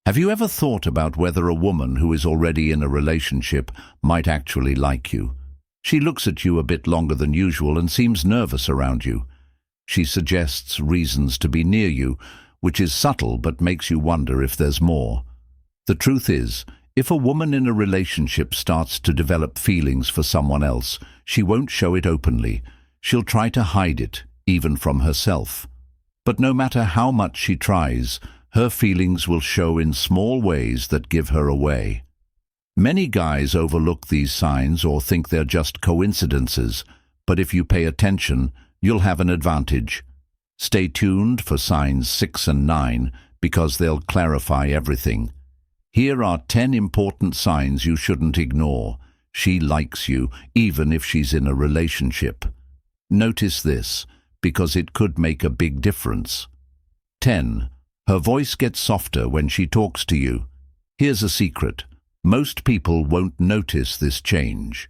Have you ever thought about whether a woman who is already in a relationship might actually like you? She looks at you a bit longer than usual and seems nervous around you. She suggests reasons to be near you, which is subtle but makes you wonder if there's more. The truth is, if a woman in a relationship starts to develop feelings for someone else, she won't show it openly. She'll try to hide it, even from herself. But no matter how much she tries, her feelings will show in small ways that give her away. Many guys overlook these signs or think they're just coincidences, but if you pay attention, you'll have an advantage. Stay tuned for signs 6 and 9 because they'll clarify everything. Here are 10 important signs you shouldn't ignore. She likes you, even if she's in a relationship. Notice this, because it could make a big difference. 10. Her voice gets softer when she talks to you. Here's a secret. Most people won't notice this change.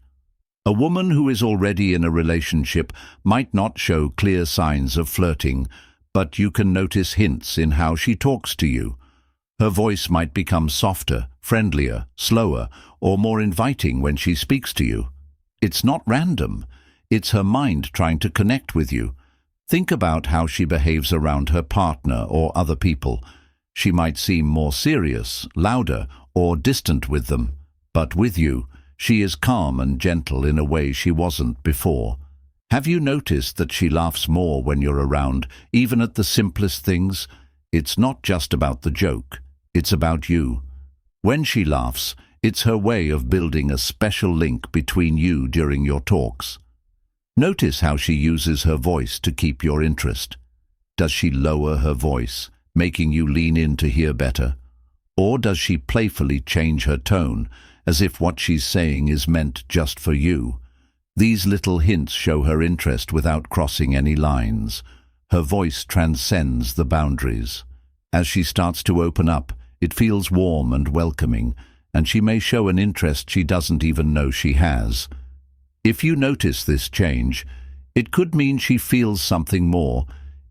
A woman who is already in a relationship might not show clear signs of flirting, but you can notice hints in how she talks to you. Her voice might become softer, friendlier, slower, or more inviting when she speaks to you. It's not random. It's her mind trying to connect with you. Think about how she behaves around her partner or other people. She might seem more serious, louder, or distant with them. But with you, she is calm and gentle in a way she wasn't before. Have you noticed that she laughs more when you're around, even at the simplest things? It's not just about the joke. It's about you. When she laughs, it's her way of building a special link between you during your talks. Notice how she uses her voice to keep your interest. Does she lower her voice, making you lean in to hear better? Or does she playfully change her tone, as if what she's saying is meant just for you? These little hints show her interest without crossing any lines. Her voice transcends the boundaries. As she starts to open up, it feels warm and welcoming, and she may show an interest she doesn't even know she has. If you notice this change, it could mean she feels something more,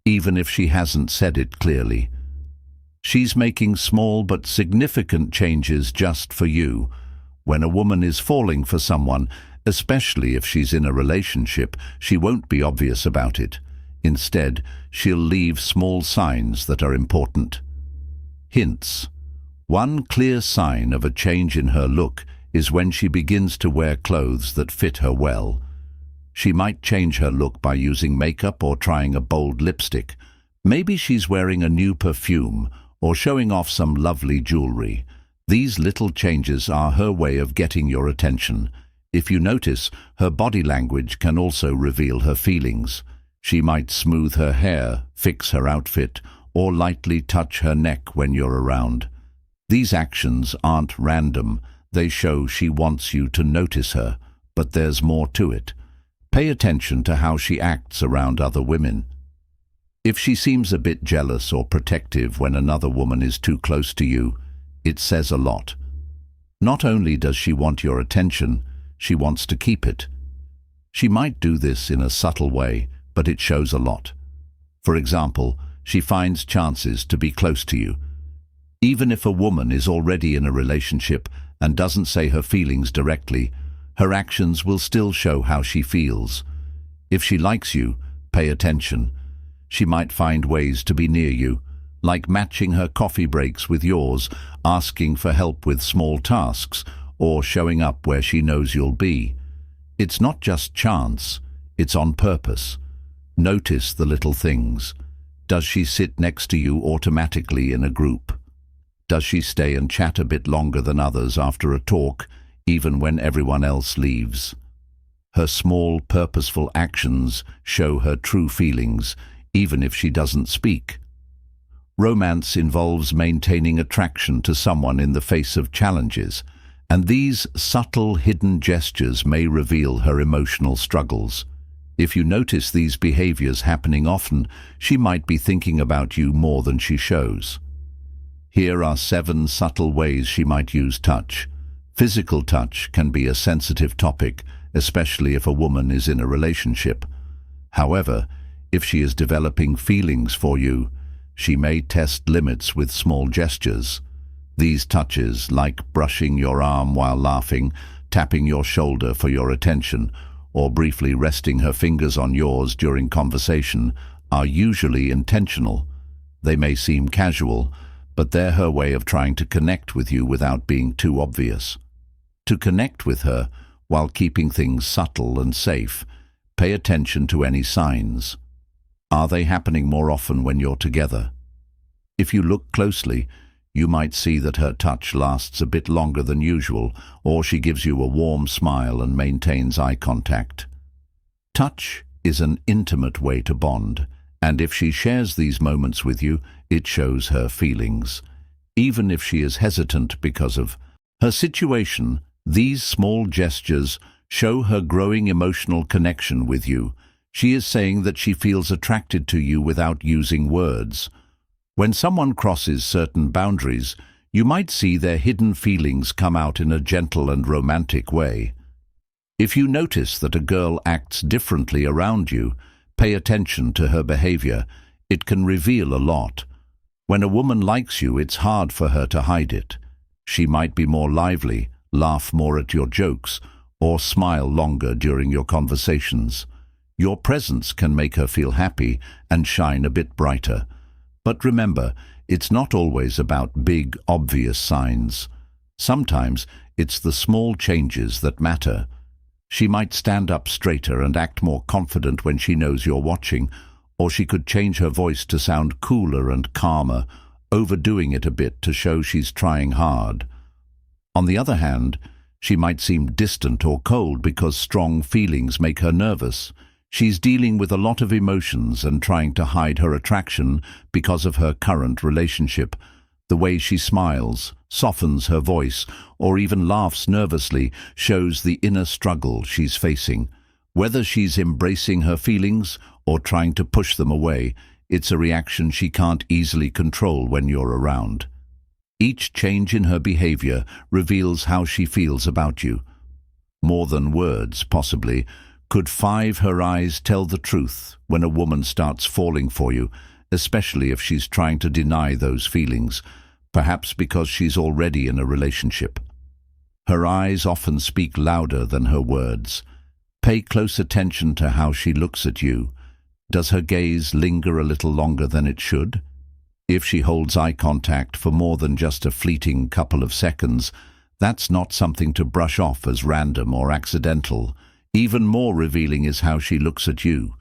even if she hasn't said it clearly. She's making small but significant changes just for you. When a woman is falling for someone, especially if she's in a relationship, she won't be obvious about it. Instead, she'll leave small signs that are important. Hints. One clear sign of a change in her look is when she begins to wear clothes that fit her well. She might change her look by using makeup or trying a bold lipstick. Maybe she's wearing a new perfume or showing off some lovely jewelry. These little changes are her way of getting your attention. If you notice, her body language can also reveal her feelings. She might smooth her hair, fix her outfit, or lightly touch her neck when you're around. These actions aren't random. They show she wants you to notice her, but there's more to it. Pay attention to how she acts around other women. If she seems a bit jealous or protective when another woman is too close to you, it says a lot. Not only does she want your attention, she wants to keep it. She might do this in a subtle way, but it shows a lot. For example, she finds chances to be close to you. Even if a woman is already in a relationship and doesn't say her feelings directly, her actions will still show how she feels. If she likes you, pay attention. She might find ways to be near you, like matching her coffee breaks with yours, asking for help with small tasks, or showing up where she knows you'll be. It's not just chance, it's on purpose. Notice the little things. Does she sit next to you automatically in a group? Does she stay and chat a bit longer than others after a talk, even when everyone else leaves? Her small, purposeful actions show her true feelings, even if she doesn't speak. Romance involves maintaining attraction to someone in the face of challenges, and these subtle, hidden gestures may reveal her emotional struggles. If you notice these behaviors happening often, she might be thinking about you more than she shows. Here are 7 subtle ways she might use touch. Physical touch can be a sensitive topic, especially if a woman is in a relationship. However, if she is developing feelings for you, she may test limits with small gestures. These touches, like brushing your arm while laughing, tapping your shoulder for your attention, or briefly resting her fingers on yours during conversation, are usually intentional. They may seem casual, but they're her way of trying to connect with you without being too obvious. To connect with her, while keeping things subtle and safe, pay attention to any signs. Are they happening more often when you're together? If you look closely, you might see that her touch lasts a bit longer than usual, or she gives you a warm smile and maintains eye contact. Touch is an intimate way to bond, and if she shares these moments with you, it shows her feelings. Even if she is hesitant because of her situation, these small gestures show her growing emotional connection with you. She is saying that she feels attracted to you without using words. When someone crosses certain boundaries, you might see their hidden feelings come out in a gentle and romantic way. If you notice that a girl acts differently around you, pay attention to her behavior. It can reveal a lot. When a woman likes you, it's hard for her to hide it. She might be more lively, laugh more at your jokes, or smile longer during your conversations. Your presence can make her feel happy and shine a bit brighter. But remember, it's not always about big, obvious signs. Sometimes it's the small changes that matter. She might stand up straighter and act more confident when she knows you're watching, or she could change her voice to sound cooler and calmer, overdoing it a bit to show she's trying hard. On the other hand, she might seem distant or cold because strong feelings make her nervous. She's dealing with a lot of emotions and trying to hide her attraction because of her current relationship. The way she smiles, softens her voice, or even laughs nervously shows the inner struggle she's facing. Whether she's embracing her feelings or trying to push them away, it's a reaction she can't easily control when you're around. Each change in her behavior reveals how she feels about you. More than words, possibly. Could her eyes tell the truth when a woman starts falling for you, especially if she's trying to deny those feelings, perhaps because she's already in a relationship? Her eyes often speak louder than her words. Pay close attention to how she looks at you. Does her gaze linger a little longer than it should? If she holds eye contact for more than just a fleeting couple of seconds, that's not something to brush off as random or accidental. Even more revealing is how she looks at you.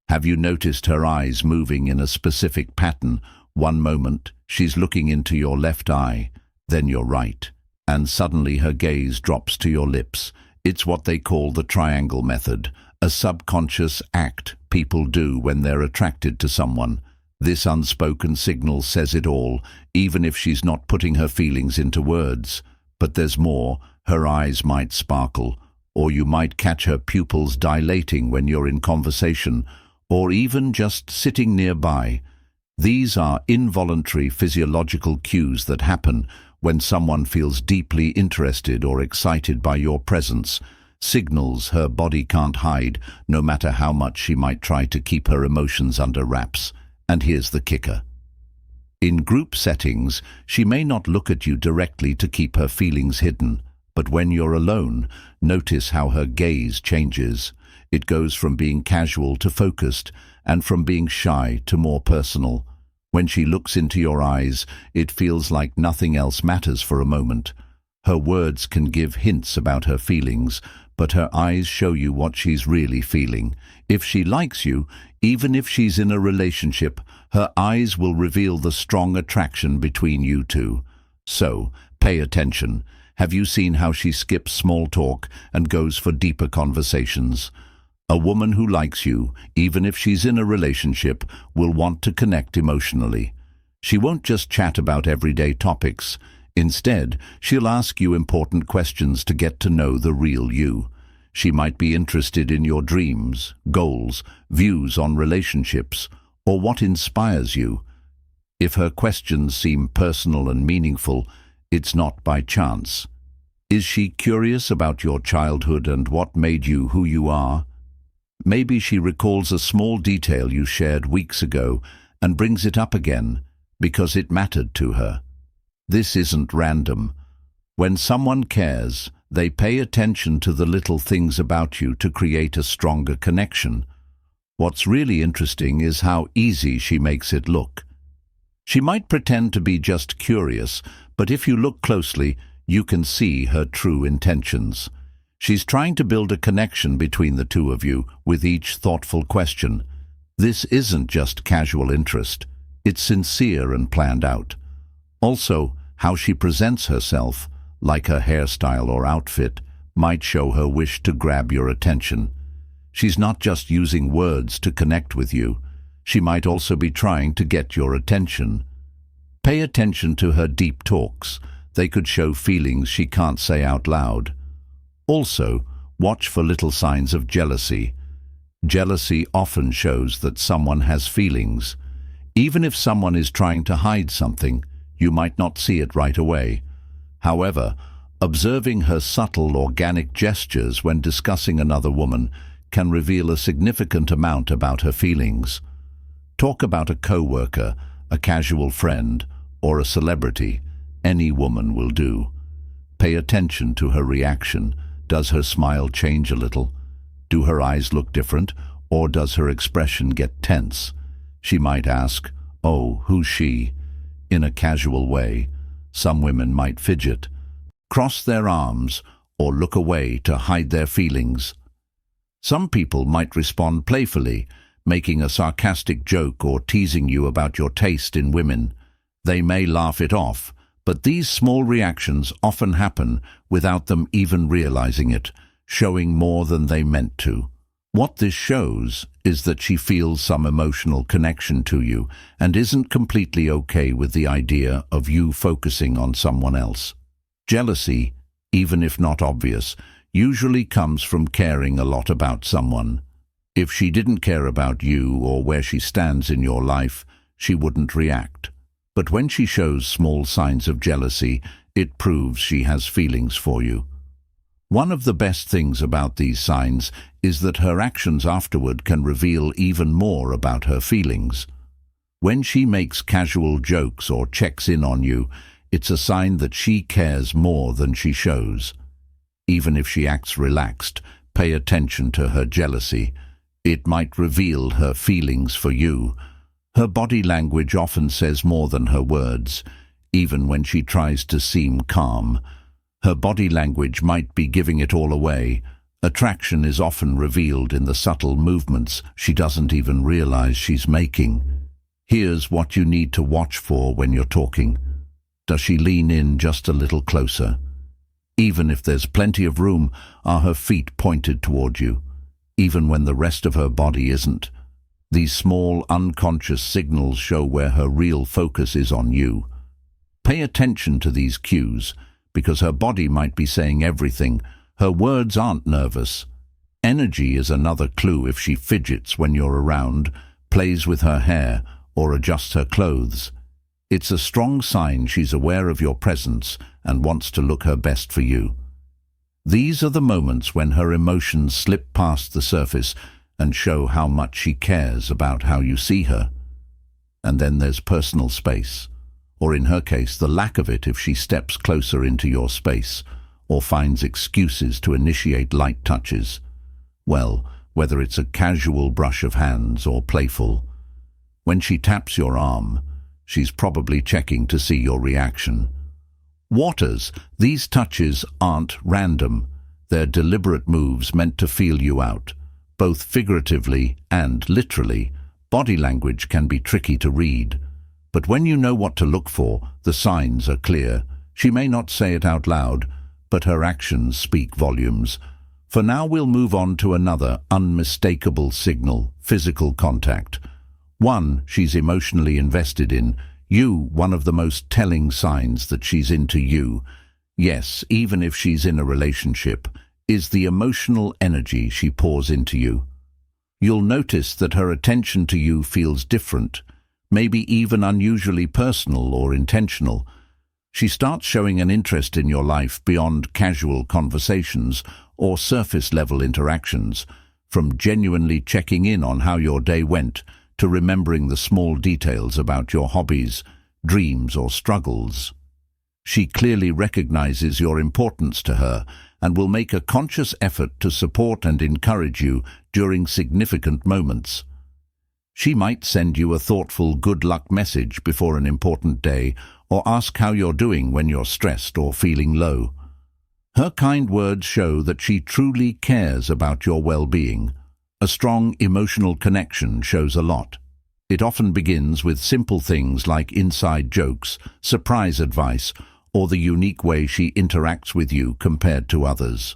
Have you noticed her eyes moving in a specific pattern? One moment, she's looking into your left eye, then your right, and suddenly her gaze drops to your lips. It's what they call the triangle method, a subconscious act people do when they're attracted to someone. This unspoken signal says it all, even if she's not putting her feelings into words. But there's more. Her eyes might sparkle, or you might catch her pupils dilating when you're in conversation, or even just sitting nearby. These are involuntary physiological cues that happen when someone feels deeply interested or excited by your presence, signals her body can't hide, no matter how much she might try to keep her emotions under wraps. And here's the kicker. In group settings, she may not look at you directly to keep her feelings hidden. But when you're alone, notice how her gaze changes. It goes from being casual to focused, and from being shy to more personal. When she looks into your eyes, it feels like nothing else matters for a moment. Her words can give hints about her feelings, but her eyes show you what she's really feeling. If she likes you, even if she's in a relationship, her eyes will reveal the strong attraction between you two. So, pay attention. Have you seen how she skips small talk and goes for deeper conversations? A woman who likes you, even if she's in a relationship, will want to connect emotionally. She won't just chat about everyday topics. Instead, she'll ask you important questions to get to know the real you. She might be interested in your dreams, goals, views on relationships, or what inspires you. If her questions seem personal and meaningful, it's not by chance. Is she curious about your childhood and what made you who you are? Maybe she recalls a small detail you shared weeks ago and brings it up again because it mattered to her. This isn't random. When someone cares, they pay attention to the little things about you to create a stronger connection. What's really interesting is how easy she makes it look. She might pretend to be just curious, but if you look closely, you can see her true intentions. She's trying to build a connection between the two of you with each thoughtful question. This isn't just casual interest. It's sincere and planned out. Also, how she presents herself, like her hairstyle or outfit, might show her wish to grab your attention. She's not just using words to connect with you. She might also be trying to get your attention. Pay attention to her deep talks. They could show feelings she can't say out loud. Also, watch for little signs of jealousy. Jealousy often shows that someone has feelings. Even if someone is trying to hide something, you might not see it right away. However, observing her subtle, organic gestures when discussing another woman can reveal a significant amount about her feelings. Talk about a co-worker, a casual friend, or a celebrity. Any woman will do. Pay attention to her reaction. Does her smile change a little? Do her eyes look different, or does her expression get tense? She might ask, "Oh, who's she?" in a casual way. Some women might fidget, cross their arms, or look away to hide their feelings. Some people might respond playfully, making a sarcastic joke or teasing you about your taste in women. They may laugh it off, but these small reactions often happen without them even realizing it, showing more than they meant to. What this shows is that she feels some emotional connection to you and isn't completely okay with the idea of you focusing on someone else. Jealousy, even if not obvious, usually comes from caring a lot about someone. If she didn't care about you or where she stands in your life, she wouldn't react. But when she shows small signs of jealousy, it proves she has feelings for you. One of the best things about these signs is that her actions afterward can reveal even more about her feelings. When she makes casual jokes or checks in on you, it's a sign that she cares more than she shows. Even if she acts relaxed, pay attention to her jealousy. It might reveal her feelings for you. Her body language often says more than her words. Even when she tries to seem calm, her body language might be giving it all away. Attraction is often revealed in the subtle movements she doesn't even realize she's making. Here's what you need to watch for when you're talking. Does she lean in just a little closer? Even if there's plenty of room, are her feet pointed toward you, even when the rest of her body isn't? These small, unconscious signals show where her real focus is on you. Pay attention to these cues, because her body might be saying everything. Her words aren't nervous. Energy is another clue. If she fidgets when you're around, plays with her hair, or adjusts her clothes, it's a strong sign she's aware of your presence and wants to look her best for you. These are the moments when her emotions slip past the surface and show how much she cares about how you see her. And then there's personal space, or in her case, the lack of it if she steps closer into your space or finds excuses to initiate light touches. Well, whether it's a casual brush of hands or playful. When she taps your arm, she's probably checking to see your reaction. Waters, these touches aren't random. They're deliberate moves meant to feel you out, both figuratively and literally. Body language can be tricky to read, but when you know what to look for, the signs are clear. She may not say it out loud, but her actions speak volumes. For now, we'll move on to another unmistakable signal: physical contact. One she's emotionally invested in. You, one of the most telling signs that she's into you. Yes, even if she's in a relationship, is the emotional energy she pours into you. You'll notice that her attention to you feels different, maybe even unusually personal or intentional. She starts showing an interest in your life beyond casual conversations or surface-level interactions, from genuinely checking in on how your day went to remembering the small details about your hobbies, dreams, or struggles. She clearly recognizes your importance to her and will make a conscious effort to support and encourage you during significant moments. She might send you a thoughtful good luck message before an important day or ask how you're doing when you're stressed or feeling low. Her kind words show that she truly cares about your well-being. A strong emotional connection shows a lot. It often begins with simple things like inside jokes, surprise advice, or the unique way she interacts with you compared to others.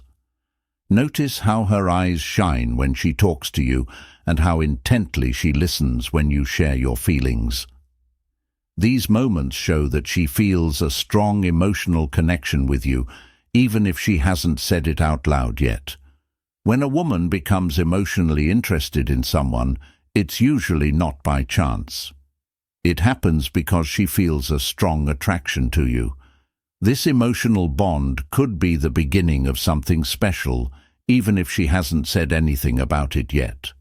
Notice how her eyes shine when she talks to you and how intently she listens when you share your feelings. These moments show that she feels a strong emotional connection with you, even if she hasn't said it out loud yet. When a woman becomes emotionally interested in someone, it's usually not by chance. It happens because she feels a strong attraction to you. This emotional bond could be the beginning of something special, even if she hasn't said anything about it yet.